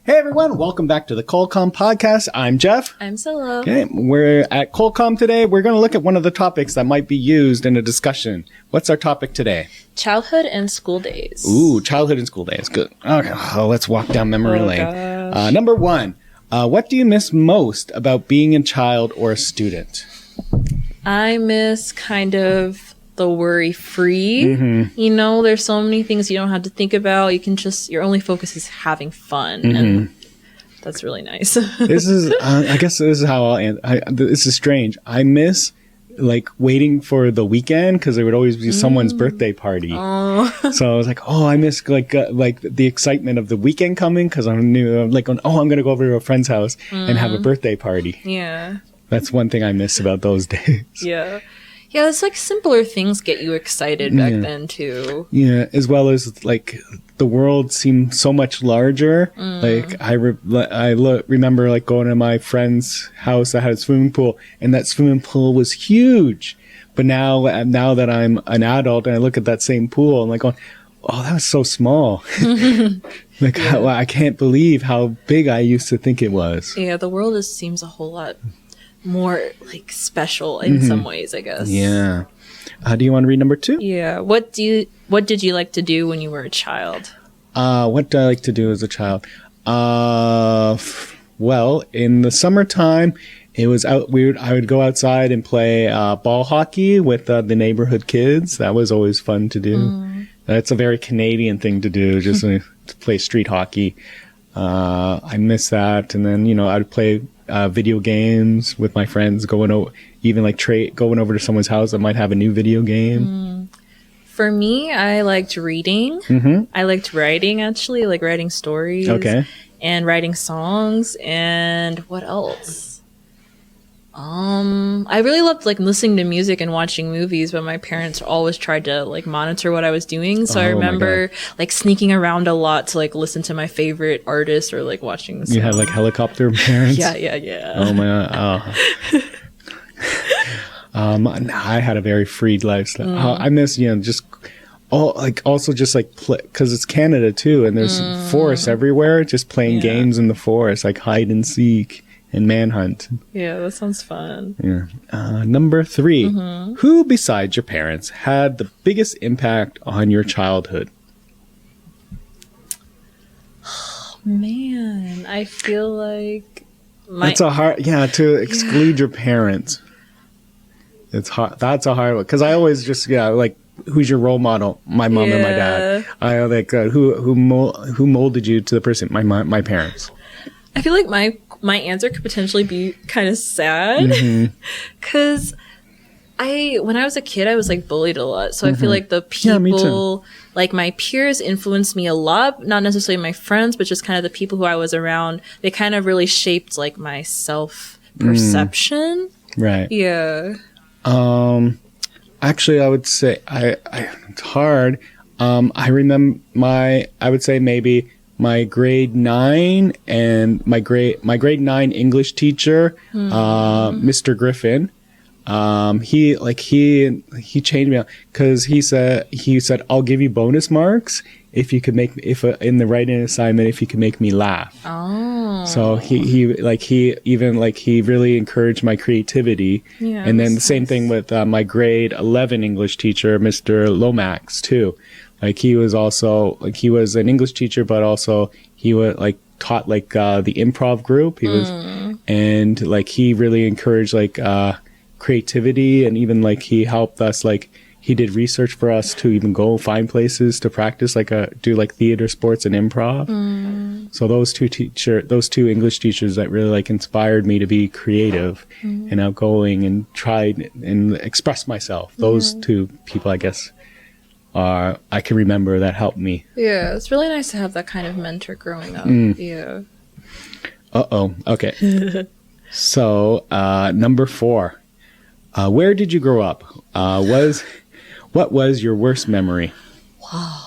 Hey everyone, welcome back to the Colcom podcast. I'm Jeff. I'm Solo. Okay, we're at Colcom today. We're going to look at one of the topics that might be used in a discussion. What's our topic today? Childhood and school days. Ooh, childhood and school days. Good. Okay, let's walk down memory lane. Number one, what do you miss most about being a child or a student? I miss kind of the worry-free. Mm-hmm. You know, there's so many things you don't have to think about. You can just, your only focus is having fun. Mm-hmm. And that's really nice. This is, I guess this is how I'll end. This is strange. I miss like waiting for the weekend because there would always be someone's birthday party. Oh. So I was like, oh, I miss like the excitement of the weekend coming because I knew I'm going to go over to a friend's house and have a birthday party. Yeah. That's one thing I miss about those days. Yeah. Yeah, it's like simpler things get you excited back then too. Yeah, as well as like the world seemed so much larger. Like I remember like going to my friend's house that had a swimming pool, and that swimming pool was huge. But now that I'm an adult and I look at that same pool, I'm like going, oh, that was so small. Like I can't believe how big I used to think it was. Yeah, the world just seems a whole lot more like special in some ways, I guess. Yeah. Do you want to read number 2? Yeah. What did you like to do when you were a child? What did I like to do as a child? Well, in the summertime, it was I would go outside and play ball hockey with the neighborhood kids. That was always fun to do. That's a very Canadian thing to do, just to play street hockey. I miss that. And then, I'd play video games with my friends, going over to someone's house that might have a new video game. For me, I liked reading. I liked writing, actually, like writing stories. Okay. And writing songs. And what else? I really loved like listening to music and watching movies, but my parents always tried to like monitor what I was doing. So I remember like sneaking around a lot to like listen to my favorite artists or like watching the song. You had like helicopter parents? Yeah. Oh my god. I had a very free lifestyle. I miss, just also just like because it's Canada too, and there's forests everywhere, just playing games in the forest, like hide and seek and manhunt. Yeah, that sounds fun. Yeah. Number 3, who besides your parents had the biggest impact on your childhood? Man, I feel like that's a hard, to exclude your parents. It's hard. That's a hard one because I always just like, who's your role model? My mom and my dad. I like who molded you to the person? My parents. I feel like my answer could potentially be kind of sad because when I was a kid, I was like bullied a lot. So I feel like the people, like my peers influenced me a lot, not necessarily my friends, but just kind of the people who I was around. They kind of really shaped like my self-perception. Right. Yeah. Actually, I would say it's hard. I remember I would say maybe my grade 9 and my grade 9 English teacher, Mr. Griffin. He changed me because he said I'll give you bonus marks if you could in the writing assignment if you could make me laugh. Oh. So he really encouraged my creativity. Yeah, and then the same thing with my grade 11 English teacher, Mr. Lomax too. Like he was an English teacher, but also he was like taught like the improv group. He was, and like he really encouraged like creativity, and even like he helped us, like he did research for us to even go find places to practice, like do like theater, sports, and improv. So those two English teachers that really like inspired me to be creative and outgoing and try and express myself. Those two people, I guess, I can remember that helped me. Yeah, it's really nice to have that kind of mentor growing up. Yeah. Okay. So, number 4. Where did you grow up? What was your worst memory? Wow.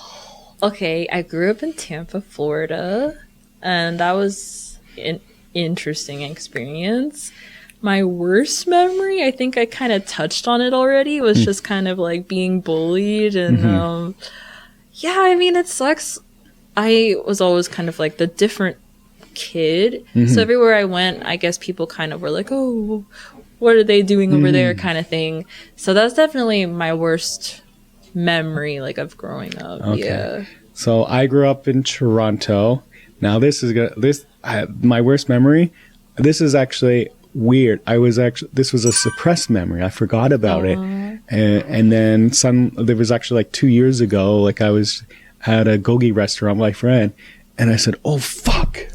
Okay, I grew up in Tampa, Florida, and that was an interesting experience. My worst memory, I think I kind of touched on it already, was just kind of like being bullied. And yeah, I mean, it sucks. I was always kind of like the different kid. So everywhere I went, I guess people kind of were like, oh, what are they doing over there kind of thing. So that's definitely my worst memory, like, of growing up. Okay. Yeah. So I grew up in Toronto. Now this is my worst memory. This is actually weird. This was a suppressed memory. I forgot about it. And then there was actually like 2 years ago, like I was at a gogi restaurant with my friend, and I said, oh, fuck.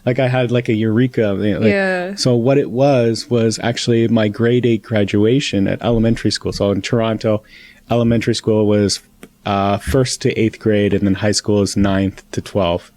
Like I had like a eureka. Yeah. So what it was actually my grade 8 graduation at elementary school. So in Toronto, elementary school was 1st to 8th grade, and then high school is 9th to 12th.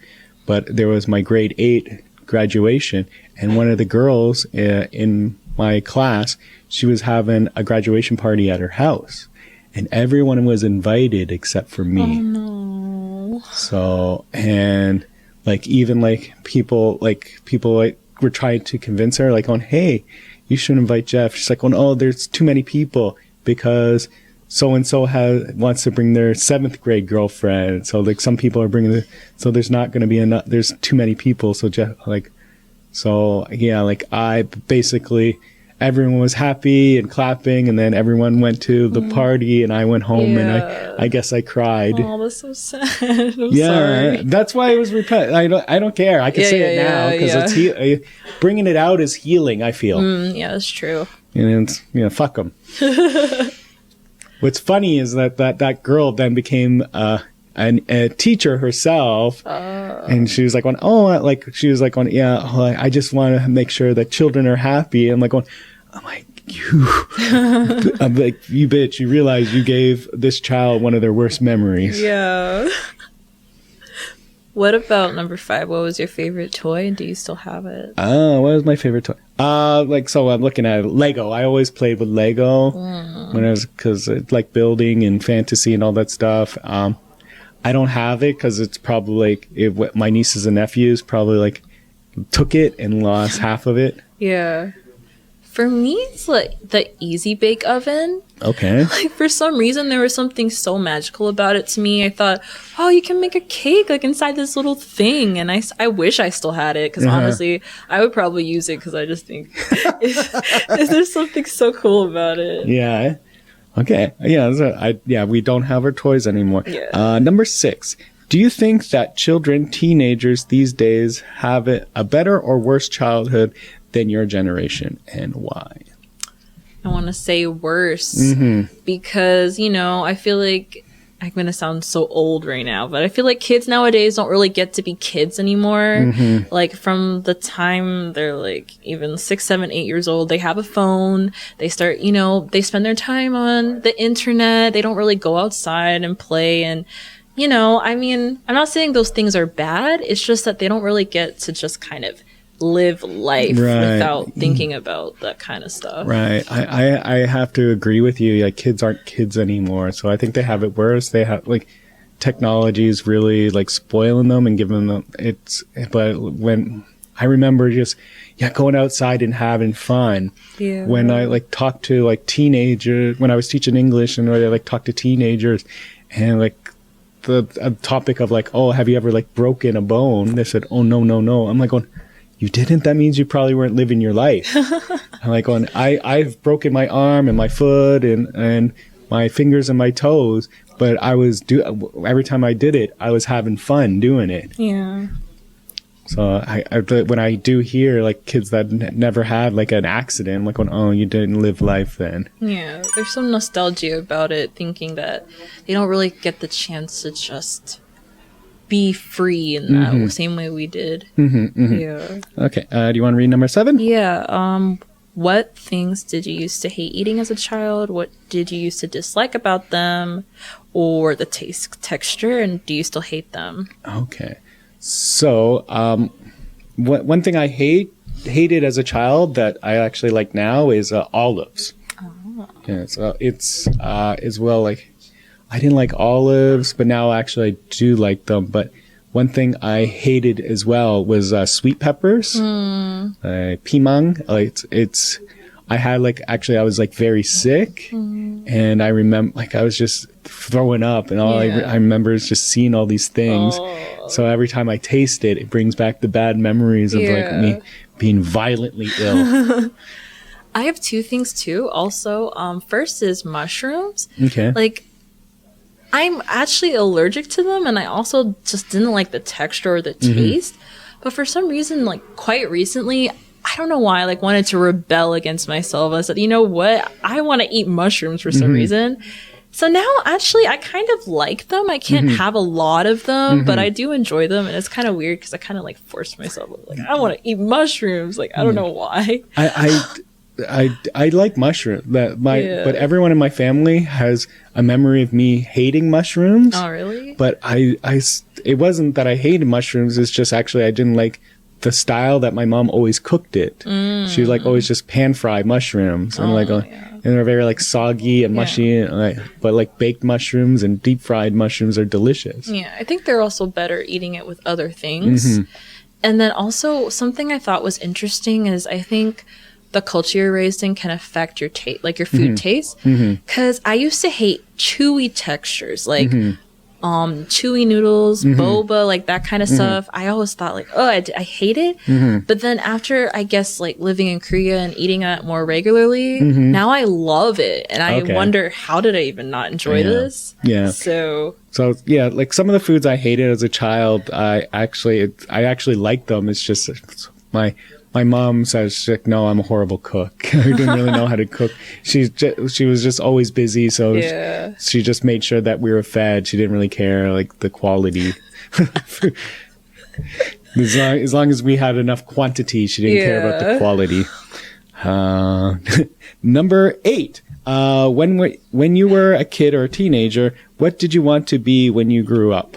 But there was my grade 8 graduation, and one of the girls in my class, she was having a graduation party at her house, and everyone was invited except for me. Oh, no. So, and like even like people were trying to convince her, like, going, hey, you should invite Jeff. She's like, oh, there's too many people because so-and-so wants to bring their 7th grade girlfriend. So like some people are bringing so there's not going to be enough, there's too many people. So Jeff, like, so yeah, like I basically, everyone was happy and clapping, and then everyone went to the party, and I went home, and I guess I cried. Oh, that's so sad. I'm sorry. That's why it was I don't care. I can say it now because it's bringing it out is healing, I feel. Yeah, that's true. And it's, fuck them. What's funny is that girl then became a teacher herself, and she was like, I just want to make sure that children are happy. I'm like, you bitch, you realize you gave this child one of their worst memories. Yeah. What about number 5? What was your favorite toy, and do you still have it? What was my favorite toy? So I'm looking at Lego. I always played with Lego because it's like building and fantasy and all that stuff. I don't have it because it's probably like my nieces and nephews probably like took it and lost half of it. Yeah. For me, it's like the Easy Bake Oven. Okay. Like for some reason, there was something so magical about it to me. I thought, oh, you can make a cake like inside this little thing. And I wish I still had it because honestly, I would probably use it because I just think there's something so cool about it. Yeah. Okay. Yeah. We don't have our toys anymore. Yeah. Number 6. Do you think that teenagers these days have a better or worse childhood than your generation, and why? I want to say worse because, I feel like I'm going to sound so old right now, but I feel like kids nowadays don't really get to be kids anymore. Like from the time they're like even 6, 7, 8 years old, they have a phone. They start, they spend their time on the internet. They don't really go outside and play. And, I'm not saying those things are bad. It's just that they don't really get to just kind of live life without thinking about that kind of stuff. Right. I have to agree with you. Like kids aren't kids anymore. So I think they have it worse. They have like technology is really like spoiling them and giving them but when I remember just going outside and having fun. Yeah. When I like talked to like teenagers, when I was teaching English and I like talked to teenagers and like the topic of like, oh, have you ever like broken a bone? They said, oh, no. I'm like going, you didn't? That means you probably weren't living your life. I'm like going, I've broken my arm and my foot and my fingers and my toes, but every time I did it, I was having fun doing it. Yeah. So when I do hear like kids that never had like an accident, I'm like going, oh, you didn't live life then. Yeah, there's some nostalgia about it, thinking that they don't really get the chance to just be free in that same way we did. Yeah. Okay. Do you want to read number 7? Yeah. What things did you used to hate eating as a child? What did you used to dislike about them? Or the taste, texture, and do you still hate them? Okay. So, one thing I hated as a child that I actually like now is olives. Oh. Yeah. So it's as well like. I didn't like olives, but now actually I do like them. But one thing I hated as well was sweet peppers, pimang. I was like very sick, and I remember like I was just throwing up, and I remember is just seeing all these things. So every time I taste it, it brings back the bad memories of like me being violently ill. I have two things too. Also, first is mushrooms. Okay. Like, I'm actually allergic to them, and I also just didn't like the texture or the taste. But for some reason, like quite recently, I don't know why, I like wanted to rebel against myself. I said, you know what? I want to eat mushrooms for some reason. So now, actually, I kind of like them. I can't have a lot of them, but I do enjoy them. And it's kind of weird because I kind of like forced myself. Like, I want to eat mushrooms. Like, I don't know why. I like mushrooms. But everyone in my family has a memory of me hating mushrooms. Oh, really? But it wasn't that I hated mushrooms. It's just actually I didn't like the style that my mom always cooked it. She would like always just pan fry mushrooms and and they're very like soggy and mushy. But like baked mushrooms and deep fried mushrooms are delicious. Yeah, I think they're also better eating it with other things. And then also something I thought was interesting is I think the culture you're raised in can affect your taste, like your food taste. Because I used to hate chewy textures, like chewy noodles, boba, like that kind of stuff. I always thought like, oh, I hate it. But then after, I guess, like living in Korea and eating it more regularly, now I love it. And I wonder, how did I even not enjoy this? Yeah. So yeah, like some of the foods I hated as a child, I actually liked them. It's just my mom says, like, no, I'm a horrible cook. I didn't really know how to cook. She was just always busy, so she just made sure that we were fed. She didn't really care, like, the quality. As long as we had enough quantity, she didn't care about the quality. Number 8. When you were a kid or a teenager, what did you want to be when you grew up?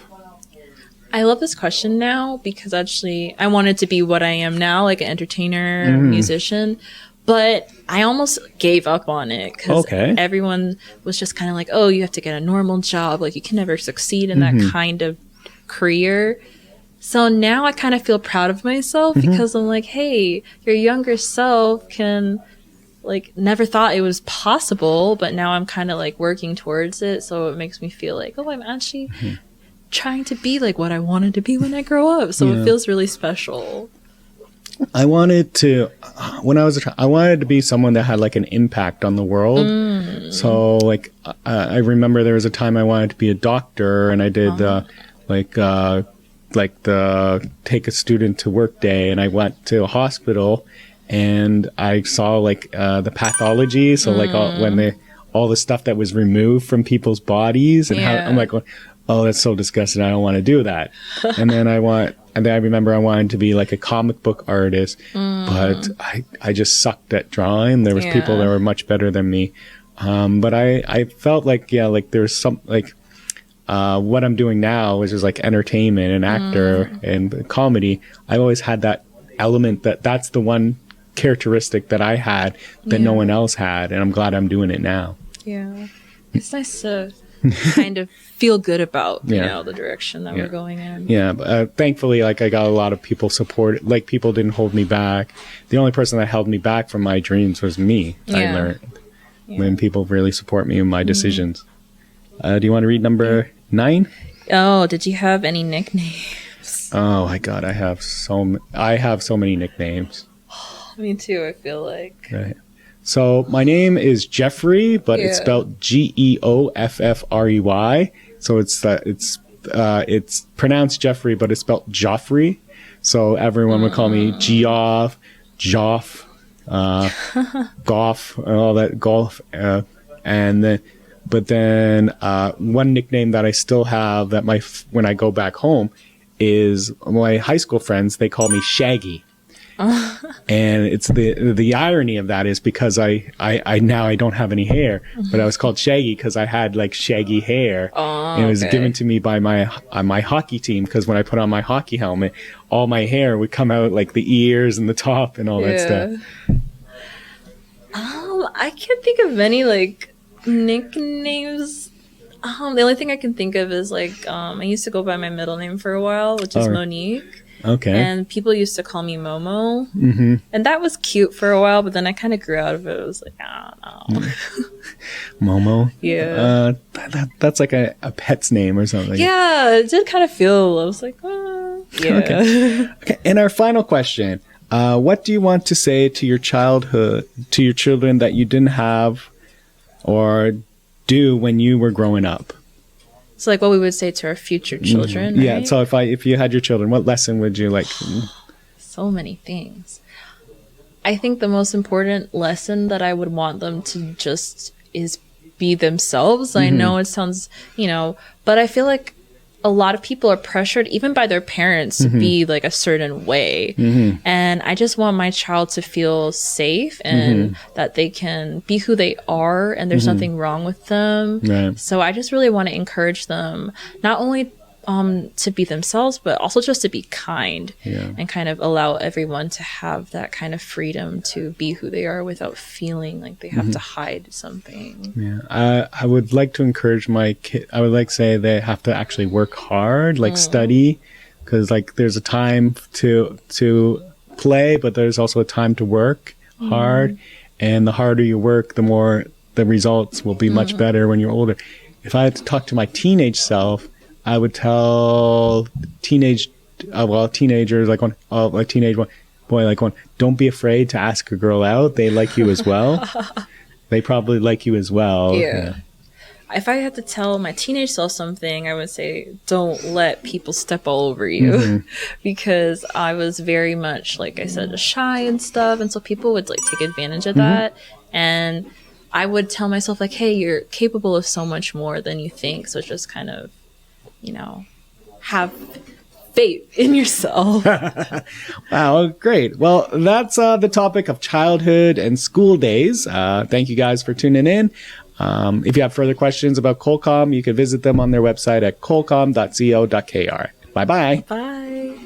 I love this question now because actually I wanted to be what I am now, like an entertainer, musician, but I almost gave up on it because everyone was just kind of like, oh, you have to get a normal job. Like you can never succeed in that kind of career. So now I kind of feel proud of myself because I'm like, hey, your younger self can like never thought it was possible, but now I'm kind of like working towards it. So it makes me feel like, oh, I'm actually trying to be like what I wanted to be when I grow up. So it feels really special. I wanted to, when I was a child, I wanted to be someone that had like an impact on the world. So like, I remember there was a time I wanted to be a doctor, and I did like the take a student to work day, and I went to a hospital and I saw like the pathology. So like all the stuff that was removed from people's bodies, and how I'm like, oh, that's so disgusting. I don't want to do that. And then I remember I wanted to be like a comic book artist, but I just sucked at drawing. There was people that were much better than me. But I felt like, like there's some, like, what I'm doing now, which is like entertainment and actor and comedy. I've always had that element that's the one characteristic that I had that no one else had. And I'm glad I'm doing it now. Yeah. It's nice to kind of feel good about you know, the direction that we're going in. But thankfully, like I got a lot of people support. Like people didn't hold me back. The only person that held me back from my dreams was me. I learned when people really support me in my decisions. Do you want to read number 9? Oh, did you have any nicknames? Oh my God, I have so many nicknames. Me too. I feel like. Right. So my name is Jeffrey, but it's spelled Geoffrey. So it's pronounced Jeffrey, but it's spelled Joffrey. So everyone would call me Geoff, Joff, Goff, and all that golf. But then one nickname that I still have that when I go back home is my high school friends. They call me Shaggy. And it's the irony of that is because I now I don't have any hair, but I was called Shaggy because I had like shaggy hair. And it was given to me by my hockey team, because when I put on my hockey helmet, all my hair would come out, like the ears and the top and all that stuff. I can't think of many like nicknames. The only thing I can think of is like I used to go by my middle name for a while, which is Monique. Okay. And people used to call me Momo. Mm-hmm. And that was cute for a while, but then I kind of grew out of it. I was like, I don't know. Momo? Yeah. That's like a pet's name or something. Yeah, it did kind of feel, I was like, yeah. Okay. And our final question. What do you want to say to your childhood, to your children that you didn't have or do when you were growing up? So like what we would say to our future children, right? Yeah, so if you had your children, what lesson would you like? So many things. I think the most important lesson that I would want them to just is be themselves. I know it sounds, but I feel like a lot of people are pressured even by their parents to be like a certain way. And I just want my child to feel safe and that they can be who they are and there's nothing wrong with them. Right. So I just really want to encourage them not only to be themselves, but also just to be kind and kind of allow everyone to have that kind of freedom to be who they are without feeling like they have to hide something. Yeah, I would like to encourage my kid. I would like to say they have to actually work hard, like study, because like there's a time to play, but there's also a time to work hard, and the harder you work, the more the results will be much better when you're older. If I had to talk to my teenage self, I would tell teenagers like a teenage boy like one, don't be afraid to ask a girl out. They like you as well. They probably like you as well. Yeah. If I had to tell my teenage self something, I would say don't let people step all over you because I was very much, like I said, shy and stuff. And so people would like take advantage of that. And I would tell myself like, hey, you're capable of so much more than you think. So just kind of, have faith in yourself. Wow, great. Well, that's the topic of childhood and school days. Thank you guys for tuning in. If you have further questions about Colcom, you can visit them on their website at colcom.co.kr. Bye-bye. Bye.